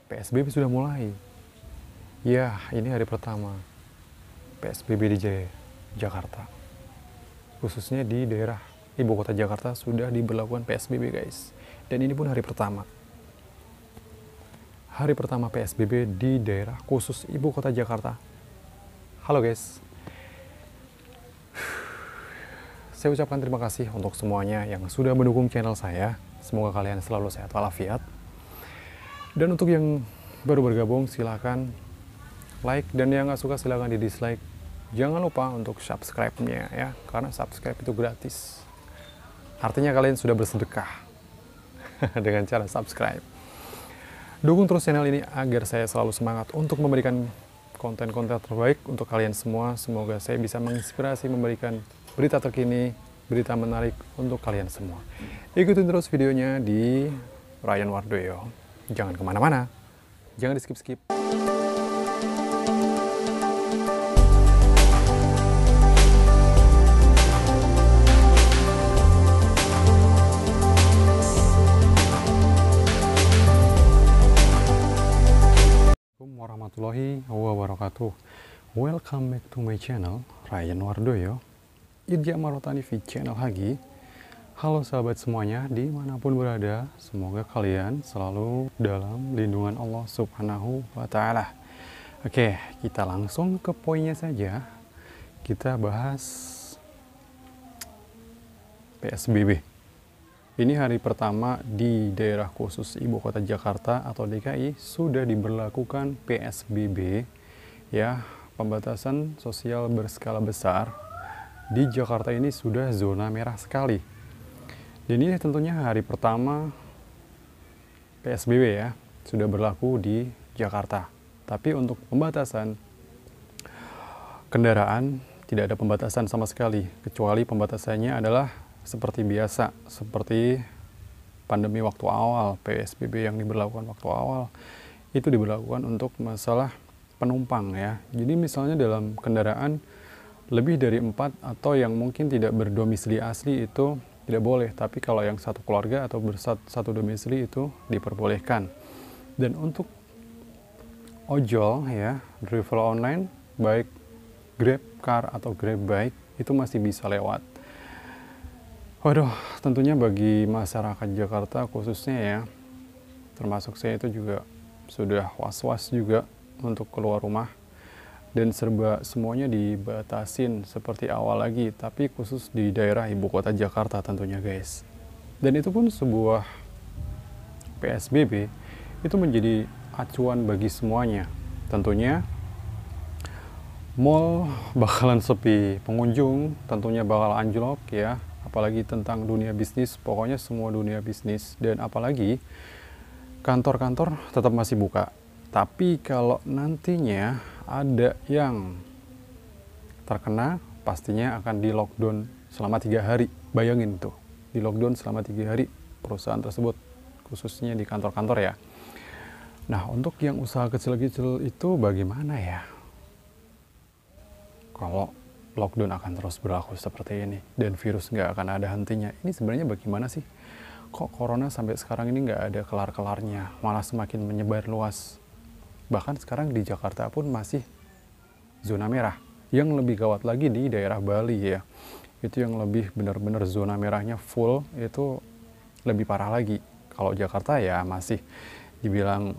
PSBB sudah mulai. Ya, ini hari pertama PSBB di Jakarta. Khususnya di daerah ibu kota Jakarta sudah diberlakukan PSBB, guys. Dan ini pun hari pertama. Hari pertama PSBB di daerah khusus ibu kota Jakarta. Halo guys. Saya ucapkan terima kasih untuk semuanya yang sudah mendukung channel saya. Semoga kalian selalu sehat walafiat. Dan untuk yang baru bergabung, silakan like, dan yang nggak suka silakan di dislike. Jangan lupa untuk subscribe-nya ya, karena subscribe itu gratis. Artinya kalian sudah bersedekah dengan cara subscribe. Dukung terus channel ini agar saya selalu semangat untuk memberikan konten-konten terbaik untuk kalian semua. Semoga saya bisa menginspirasi, memberikan berita terkini, berita menarik untuk kalian semua. Ikutin terus videonya di Ryan Wardoyo. Jangan kemana-mana, jangan di skip-skip. Warahmatullahi wabarakatuh. Welcome back to my channel, Ryan Wardoyo. Idja Marotani di channel lagi. Halo sahabat semuanya, dimanapun berada, semoga kalian selalu dalam lindungan Allah Subhanahu wa Ta'ala. Oke, kita langsung ke poinnya saja. Kita bahas PSBB. Ini hari pertama di daerah khusus ibu kota Jakarta atau DKI sudah diberlakukan PSBB, ya, pembatasan sosial berskala besar. Di Jakarta ini sudah zona merah sekali. Dan ini tentunya hari pertama PSBB ya, sudah berlaku di Jakarta. Tapi untuk pembatasan kendaraan tidak ada pembatasan sama sekali, kecuali pembatasannya adalah seperti biasa, seperti pandemi waktu awal, PSBB yang diberlakukan waktu awal, itu diberlakukan untuk masalah penumpang ya. Jadi misalnya dalam kendaraan lebih dari 4 atau yang mungkin tidak berdomisili asli itu tidak boleh, tapi kalau yang satu keluarga atau bersatu domisili itu diperbolehkan. Dan untuk ojol ya, driver online, baik Grab Car atau Grab Bike itu masih bisa lewat. Waduh, tentunya bagi masyarakat Jakarta khususnya ya, termasuk saya itu juga sudah was-was juga untuk keluar rumah. Dan serba semuanya dibatasin seperti awal lagi, tapi khusus di daerah ibu kota Jakarta tentunya guys. Dan itu pun sebuah PSBB itu menjadi acuan bagi semuanya. Tentunya mall bakalan sepi pengunjung, tentunya bakal anjlok ya, apalagi tentang dunia bisnis, pokoknya semua dunia bisnis. Dan apalagi kantor-kantor tetap masih buka. Tapi kalau nantinya ada yang terkena, pastinya akan di lockdown selama 3 hari. Bayangin tuh, di lockdown selama 3 hari perusahaan tersebut, khususnya di kantor-kantor ya. Nah, untuk yang usaha kecil-kecil itu bagaimana ya? Kalau lockdown akan terus berlaku seperti ini, dan virus nggak akan ada hentinya. Ini sebenarnya bagaimana sih? Kok corona sampai sekarang ini nggak ada kelar-kelarnya, malah semakin menyebar luas. Bahkan sekarang di Jakarta pun masih zona merah. Yang lebih gawat lagi di daerah Bali ya. Itu yang lebih benar-benar zona merahnya full, itu lebih parah lagi. Kalau Jakarta ya masih dibilang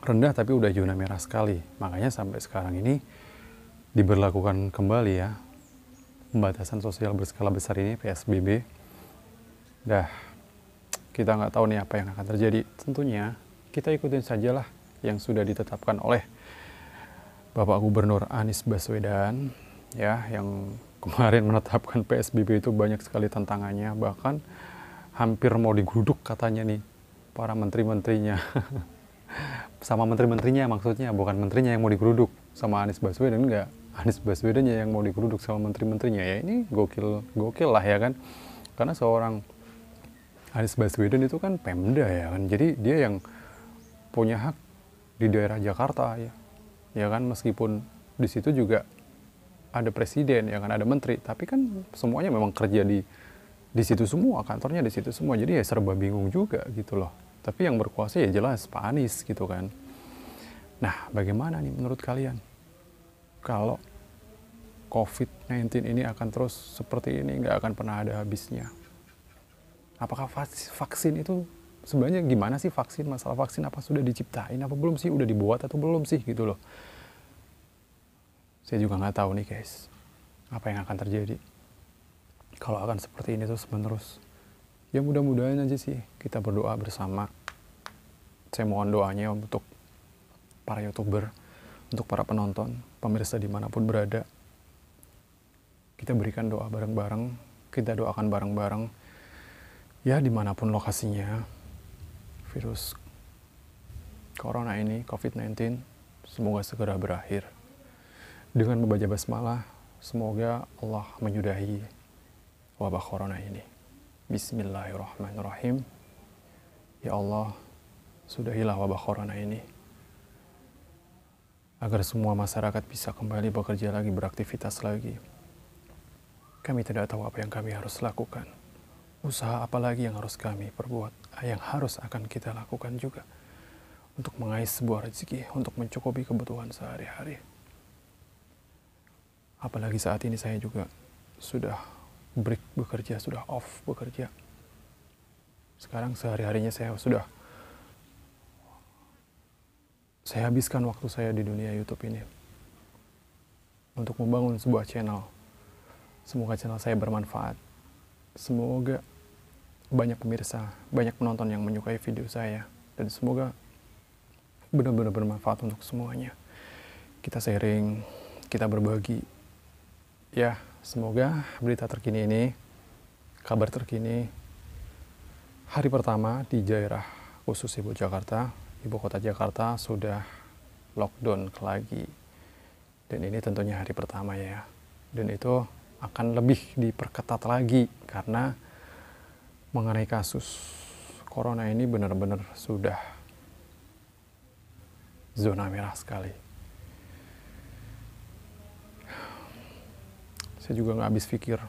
rendah tapi udah zona merah sekali. Makanya sampai sekarang ini diberlakukan kembali ya pembatasan sosial berskala besar ini, PSBB. Dah, kita nggak tahu nih apa yang akan terjadi. Tentunya kita ikutin sajalah yang sudah ditetapkan oleh Bapak Gubernur Anies Baswedan ya, yang kemarin menetapkan PSBB itu banyak sekali tantangannya, bahkan hampir mau digeruduk katanya nih para menteri-menterinya. Sama menteri-menterinya maksudnya, bukan menterinya yang mau digeruduk sama Anies Baswedan, enggak. Anies Baswedannya yang mau digeruduk sama menteri-menterinya. Ya ini gokil lah ya kan. Karena seorang Anies Baswedan itu kan Pemda ya kan. Jadi dia yang punya hak di daerah Jakarta ya kan, meskipun di situ juga ada presiden ya kan, ada menteri, tapi kan semuanya memang kerja di situ semua, kantornya di situ semua. Jadi ya serba bingung juga gitu loh. Tapi yang berkuasa ya jelas Pak Anies gitu kan. Nah, bagaimana nih menurut kalian kalau COVID-19 ini akan terus seperti ini, nggak akan pernah ada habisnya? Apakah vaksin itu sebenarnya gimana sih vaksin? Masalah vaksin apa sudah diciptain apa belum sih? Udah dibuat atau belum sih gitu loh. Saya juga nggak tahu nih guys, apa yang akan terjadi kalau akan seperti ini terus menerus. Ya mudah-mudahan aja sih kita berdoa bersama. Saya mohon doanya untuk para YouTuber, untuk para penonton, pemirsa dimanapun berada. Kita berikan doa bareng-bareng, kita doakan bareng-bareng. Ya dimanapun lokasinya, virus corona ini, COVID-19, semoga segera berakhir. Dengan membaca basmalah, semoga Allah menyudahi wabah corona ini. Bismillahirrahmanirrahim. Ya Allah, sudahilah wabah corona ini. Agar semua masyarakat bisa kembali bekerja lagi, beraktivitas lagi. Kami tidak tahu apa yang kami harus lakukan. Usaha apa lagi yang harus kami perbuat, yang harus akan kita lakukan juga. Untuk mengais sebuah rezeki, untuk mencukupi kebutuhan sehari-hari. Apalagi saat ini saya juga sudah break bekerja, sudah off bekerja. Sekarang sehari-harinya saya habiskan waktu saya di dunia YouTube ini untuk membangun sebuah channel. Semoga channel saya bermanfaat. Semoga banyak pemirsa, banyak penonton yang menyukai video saya. Dan semoga benar-benar bermanfaat untuk semuanya. Kita sharing, kita berbagi. Ya, semoga berita terkini ini, kabar terkini, hari pertama di daerah khusus Ibu Jakarta, Ibu Kota Jakarta sudah lockdown lagi. Dan ini tentunya hari pertama ya. Dan itu akan lebih diperketat lagi karena mengenai kasus corona ini benar-benar sudah zona merah sekali. Saya juga nggak habis pikir.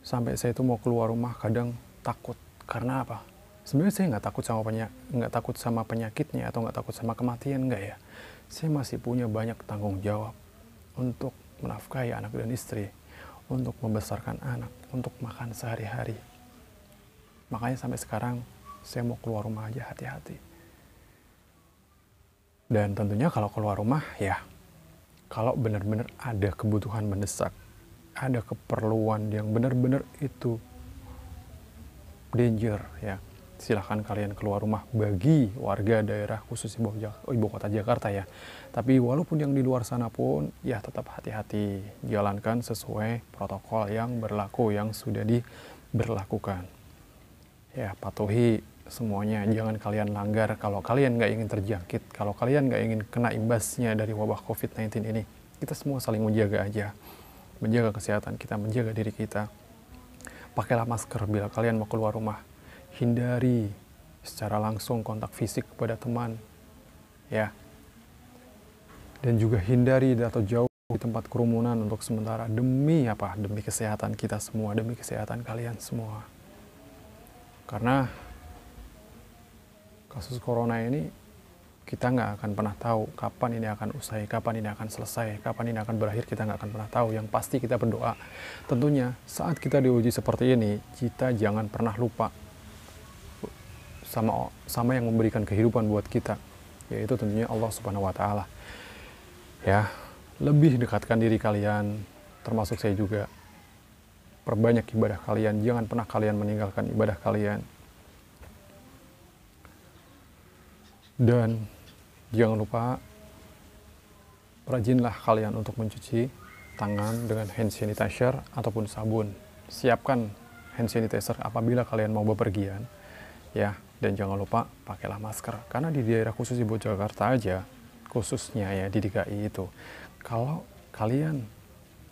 Sampai saya itu mau keluar rumah kadang takut. Karena apa? Sebenarnya saya nggak takut sama penyakitnya atau nggak takut sama kematian, nggak ya. Saya masih punya banyak tanggung jawab untuk menafkahi anak dan istri, untuk membesarkan anak, untuk makan sehari-hari. Makanya sampai sekarang saya mau keluar rumah aja hati-hati. Dan tentunya kalau keluar rumah ya, kalau benar-benar ada kebutuhan mendesak, ada keperluan yang benar-benar itu danger ya, silahkan kalian keluar rumah bagi warga daerah khusus Ibu Kota Jakarta ya. Tapi walaupun yang di luar sana pun ya tetap hati-hati, jalankan sesuai protokol yang berlaku, yang sudah diberlakukan. Ya patuhi semuanya, jangan kalian langgar kalau kalian nggak ingin terjangkit, kalau kalian nggak ingin kena imbasnya dari wabah COVID-19 ini. Kita semua saling menjaga aja, menjaga kesehatan kita, menjaga diri kita. Pakailah masker bila kalian mau keluar rumah. Hindari secara langsung kontak fisik kepada teman, ya. Dan juga hindari atau jauh di tempat kerumunan untuk sementara demi apa? Demi kesehatan kita semua, demi kesehatan kalian semua. Karena kasus corona ini kita nggak akan pernah tahu kapan ini akan usai, kapan ini akan selesai, kapan ini akan berakhir, kita nggak akan pernah tahu. Yang pasti kita berdoa. Tentunya saat kita diuji seperti ini, kita jangan pernah lupa sama yang memberikan kehidupan buat kita, yaitu tentunya Allah Subhanahu wa Ta'ala. Ya, lebih dekatkan diri kalian, termasuk saya juga. Perbanyak ibadah kalian, jangan pernah kalian meninggalkan ibadah kalian. Dan jangan lupa rajinlah kalian untuk mencuci tangan dengan hand sanitizer ataupun sabun. Siapkan hand sanitizer apabila kalian mau bepergian, ya. Dan jangan lupa pakailah masker. Karena di daerah khusus Ibu Jakarta aja, khususnya ya di DKI itu, kalau kalian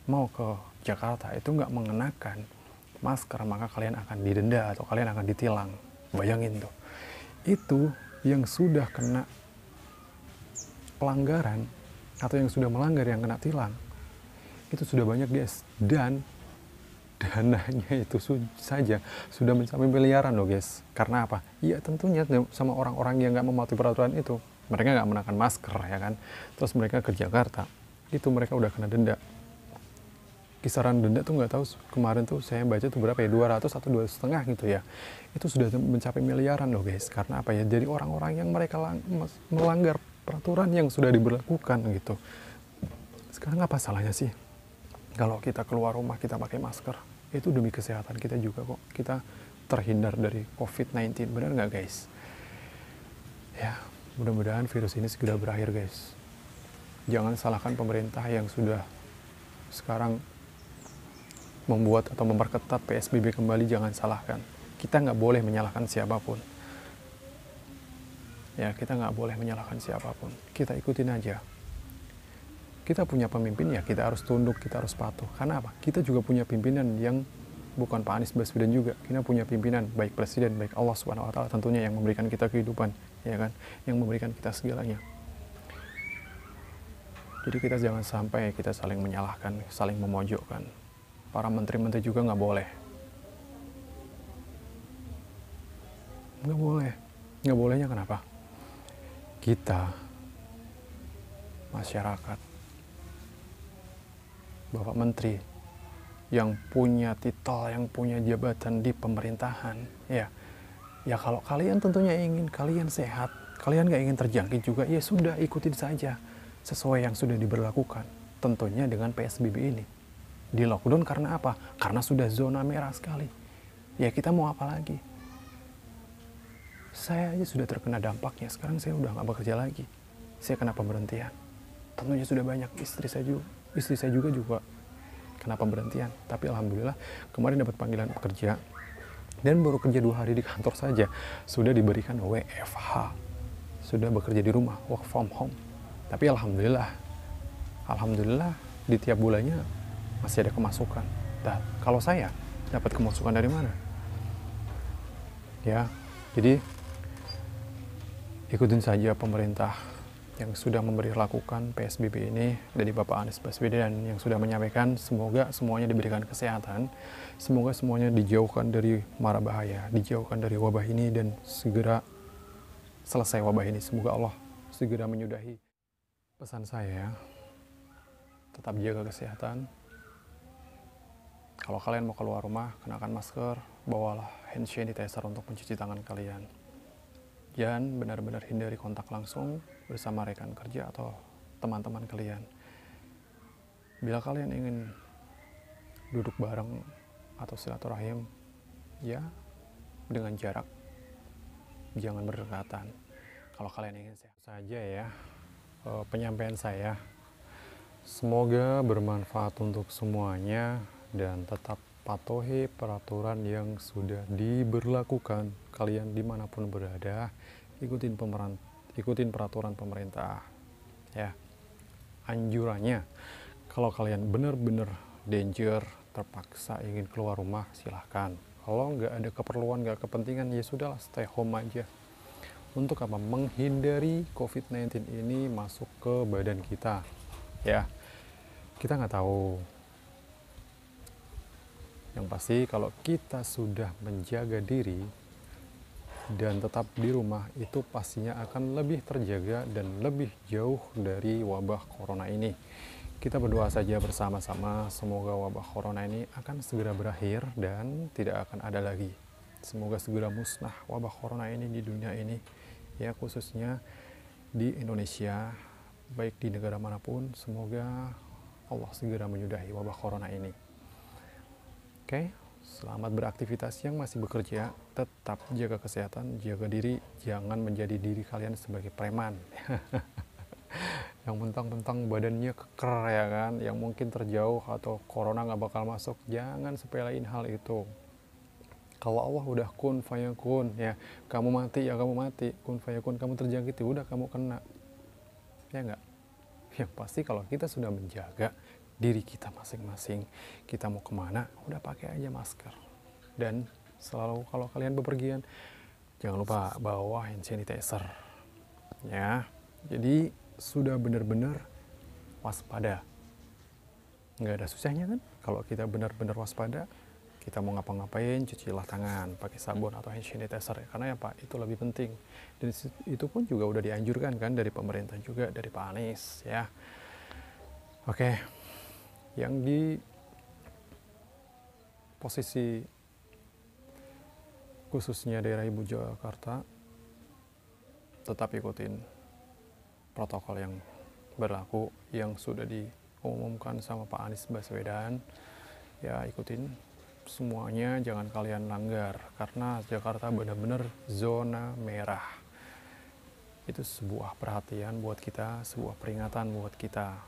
mau ke Jakarta itu nggak mengenakan masker, maka kalian akan didenda atau kalian akan ditilang. Bayangin tuh. Itu yang sudah kena pelanggaran atau yang sudah melanggar yang kena tilang. Itu sudah banyak guys. Dan dananya itu saja sudah mencapai miliaran loh guys. Karena apa? Ya tentunya sama orang-orang yang nggak mematuhi peraturan itu. Mereka nggak menggunakan masker ya kan. Terus mereka ke Jakarta, itu mereka udah kena denda. Kisaran denda tuh nggak tahu, kemarin tuh saya baca tuh berapa ya, 200 atau 2,5 gitu ya. Itu sudah mencapai miliaran loh guys. Karena apa ya? Jadi orang-orang yang mereka melanggar peraturan yang sudah diberlakukan gitu. Sekarang apa salahnya sih kalau kita keluar rumah kita pakai masker? Itu demi kesehatan kita juga kok. Kita terhindar dari COVID-19, benar nggak guys? Ya, mudah-mudahan virus ini segera berakhir guys. Jangan salahkan pemerintah yang sudah sekarang membuat atau memperketat PSBB kembali, jangan salahkan. Kita nggak boleh menyalahkan siapapun. Ya, kita nggak boleh menyalahkan siapapun. Kita ikutin aja. Kita punya pemimpin ya, kita harus tunduk, kita harus patuh. Karena apa? Kita juga punya pimpinan yang bukan Pak Anies Baswedan juga. Kita punya pimpinan, baik Presiden, baik Allah Subhanahu Wa Taala tentunya yang memberikan kita kehidupan, ya kan? Yang memberikan kita segalanya. Jadi kita jangan sampai kita saling menyalahkan, saling memojokkan. Para menteri-menteri juga nggak boleh. Nggak boleh. Nggak bolehnya kenapa? Kita, masyarakat, Bapak Menteri, yang punya titel, yang punya jabatan di pemerintahan, ya kalau kalian tentunya ingin kalian sehat, kalian nggak ingin terjangkit juga, ya sudah ikutin saja sesuai yang sudah diberlakukan. Tentunya dengan PSBB ini. Di lockdown karena apa? Karena sudah zona merah sekali. Ya kita mau apa lagi? Saya aja sudah terkena dampaknya. Sekarang saya udah nggak bekerja lagi. Saya kena pemberhentian. Tentunya sudah banyak. Istri saya juga kena pemberhentian. Tapi alhamdulillah kemarin dapat panggilan pekerja. Dan baru kerja 2 hari di kantor saja sudah diberikan WFH. Sudah bekerja di rumah, work from home. Tapi alhamdulillah di tiap bulannya masih ada kemasukan. Nah, kalau saya dapat kemasukan dari mana? Ya, jadi ikutin saja pemerintah yang sudah lakukan PSBB ini dari Bapak Anies Baswedan yang sudah menyampaikan semoga semuanya diberikan kesehatan, semoga semuanya dijauhkan dari mara bahaya, dijauhkan dari wabah ini dan segera selesai wabah ini. Semoga Allah segera menyudahi. Pesan saya, tetap jaga kesehatan. Kalau kalian mau keluar rumah, kenakan masker, bawalah hand sanitizer untuk mencuci tangan kalian. Dan benar-benar hindari kontak langsung bersama rekan kerja atau teman-teman kalian. Bila kalian ingin duduk bareng atau silaturahim, ya dengan jarak, jangan berdekatan. Kalau kalian ingin sehat saja ya, penyampaian saya. Semoga bermanfaat untuk semuanya dan tetap patuhi peraturan yang sudah diberlakukan. Kalian dimanapun berada, ikutin peraturan pemerintah. Ya, anjurannya, kalau kalian benar-benar danger, terpaksa ingin keluar rumah, silahkan. Kalau nggak ada keperluan, nggak kepentingan, ya sudahlah, stay home aja. Untuk apa? Menghindari COVID-19 ini masuk ke badan kita. Ya, kita nggak tahu. Yang pasti kalau kita sudah menjaga diri dan tetap di rumah, itu pastinya akan lebih terjaga dan lebih jauh dari wabah corona ini. Kita berdoa saja bersama-sama, semoga wabah corona ini akan segera berakhir dan tidak akan ada lagi. Semoga segera musnah wabah corona ini di dunia ini, ya khususnya di Indonesia, baik di negara manapun, semoga Allah segera menyudahi wabah corona ini. Oke, selamat beraktivitas yang masih bekerja, tetap jaga kesehatan, jaga diri, jangan menjadi diri kalian sebagai preman. Yang mentang-mentang badannya keker ya kan, yang mungkin terjauh atau corona nggak bakal masuk, jangan sepelein hal itu. Kalau Allah udah kun fayakun, ya kamu mati ya kamu mati, kun fayakun kamu terjangkit, udah kamu kena, ya nggak? Yang pasti kalau kita sudah menjaga diri kita masing-masing, kita mau kemana, udah pakai aja masker. Dan selalu kalau kalian bepergian, jangan lupa bawa hand sanitizer. Ya, jadi sudah benar-benar waspada. Nggak ada susahnya kan? Kalau kita benar-benar waspada, Kita mau ngapa-ngapain, cucilah tangan pakai sabun atau hand sanitizer ya. Karena apa? Itu lebih penting. Dan itu pun juga udah dianjurkan kan dari pemerintah juga, dari Pak Anies ya. Oke. Yang di posisi khususnya daerah Ibu Jakarta, tetap ikutin protokol yang berlaku yang sudah diumumkan sama Pak Anies Baswedan. Ya, ikutin semuanya, jangan kalian langgar, karena Jakarta benar-benar zona merah. Itu sebuah perhatian buat kita, sebuah peringatan buat kita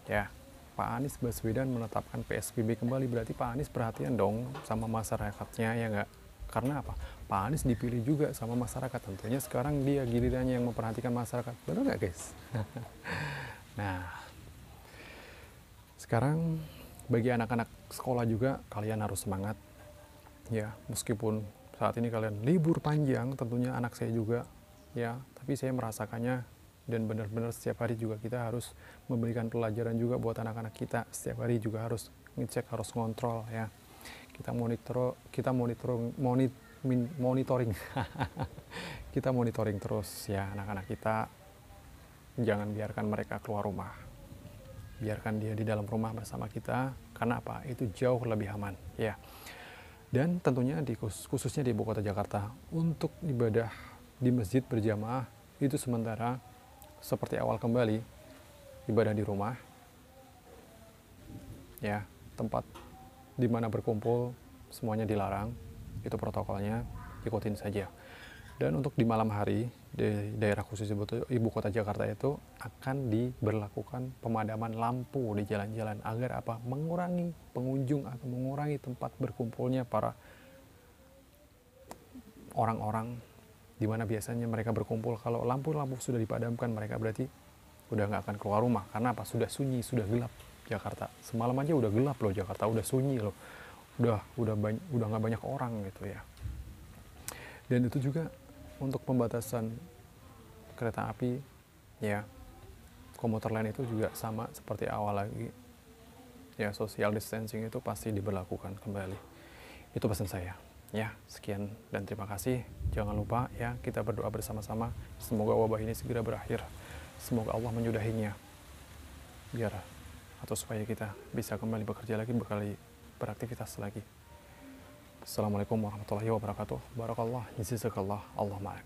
ya. Pak Anies Baswedan menetapkan PSBB kembali, berarti Pak Anies perhatian dong sama masyarakatnya ya nggak? Karena apa? Pak Anies dipilih juga sama masyarakat, tentunya sekarang dia gilirannya yang memperhatikan masyarakat, benar nggak guys? Nah, sekarang bagi anak-anak sekolah juga, kalian harus semangat ya, meskipun saat ini kalian libur panjang, tentunya anak saya juga ya, tapi saya merasakannya, dan benar-benar setiap hari juga kita harus memberikan pelajaran juga buat anak-anak kita. Setiap hari juga harus ngecek, harus ngontrol ya, kita monitoring kita monitoring terus ya anak-anak kita. Jangan biarkan mereka keluar rumah, biarkan dia di dalam rumah bersama kita, karena apa? Itu jauh lebih aman ya. Dan tentunya khususnya di Ibu Kota Jakarta, untuk ibadah di masjid berjamaah itu sementara seperti awal kembali, ibadah di rumah ya. Tempat di mana berkumpul semuanya dilarang, itu protokolnya, ikutin saja. Dan untuk di malam hari di daerah khusus Ibu Kota Jakarta itu akan diberlakukan pemadaman lampu di jalan-jalan agar apa? Mengurangi pengunjung atau mengurangi tempat berkumpulnya para orang-orang di mana biasanya mereka berkumpul. Kalau lampu-lampu sudah dipadamkan, mereka berarti udah nggak akan keluar rumah. Karena apa? Sudah sunyi, sudah gelap Jakarta. Semalam aja udah gelap loh Jakarta, udah sunyi loh. Udah nggak banyak orang gitu ya. Dan itu juga untuk pembatasan kereta api ya, komuter lain itu juga sama seperti awal lagi ya, social distancing itu pasti diberlakukan kembali. Itu pesan saya ya. Sekian dan terima kasih. Jangan lupa ya, kita berdoa bersama-sama semoga wabah ini segera berakhir, semoga Allah menyudahinya biar atau supaya kita bisa kembali bekerja lagi, beraktivitas lagi. Assalamualaikum warahmatullahi wabarakatuh. Barakallah, jazakallah, Allah ma'ak.